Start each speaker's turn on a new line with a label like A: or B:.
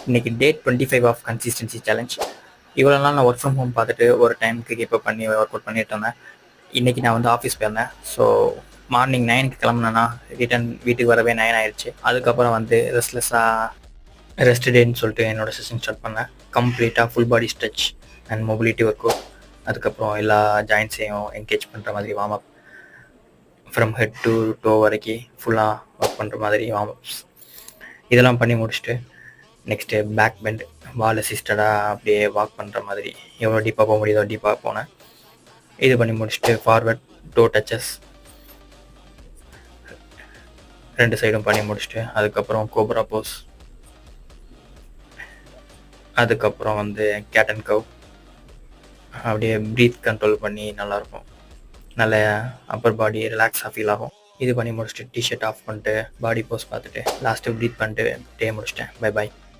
A: இன்னைக்கு டே 25 of consistency challenge. இவ்வளோ நாள் நான் ஒர்க் ஃப்ரம் ஹோம் பார்த்துட்டு ஒரு டைமுக்கு கீப் அப் பண்ணி ஒர்க் அவுட் பண்ணிட்டு இருந்தேன். இன்றைக்கி நான் வந்து ஆஃபீஸ் போயிருந்தேன். ஸோ மார்னிங் 9க்கு கிளம்புனேன்னா ரிட்டன் வீட்டுக்கு வரவே 9 ஆயிடுச்சு. அதுக்கப்புறம் வந்து ரெஸ்ட் டேன்னு சொல்லிட்டு என்னோடய செஷன் ஸ்டார்ட் பண்ணேன். கம்ப்ளீட்டாக full body stretch and mobility work out, அதுக்கப்புறம் எல்லா ஜாயின்ட்ஸையும் என்கேஜ் பண்ணுற மாதிரி warm up, from head to to வரைக்கும் ஃபுல்லாக ஒர்க் பண்ணுற மாதிரி வார்ம் அப்ஸ் இதெல்லாம் பண்ணி முடிச்சுட்டு நெக்ஸ்ட்டு பேக் பெண்ட், வால் அசிஸ்டடாக அப்படியே வாக் பண்ணுற மாதிரி எவ்வளோ டீப்பாக போக முடியுதோ டீப்பாக போனேன். இது பண்ணி முடிச்சுட்டு ஃபார்வர்ட் டோ டச்சஸ் 2 சைடும் பண்ணி முடிச்சுட்டு அதுக்கப்புறம் கோப்ரா போஸ், அதுக்கப்புறம் வந்து கேட் அண்ட் கவ், அப்படியே ப்ரீத் கண்ட்ரோல் பண்ணி நல்லாயிருக்கும். நல்ல அப்பர் பாடி ரிலாக்ஸாக ஃபீல் ஆகும். இது பண்ணி முடிச்சுட்டு டிஷர்ட் ஆஃப் பண்ணிட்டு பாடி போஸ் பார்த்துட்டு லாஸ்ட்டு ப்ரீத் பண்ணிட்டு டே முடிச்சிட்டேன். Bye bye.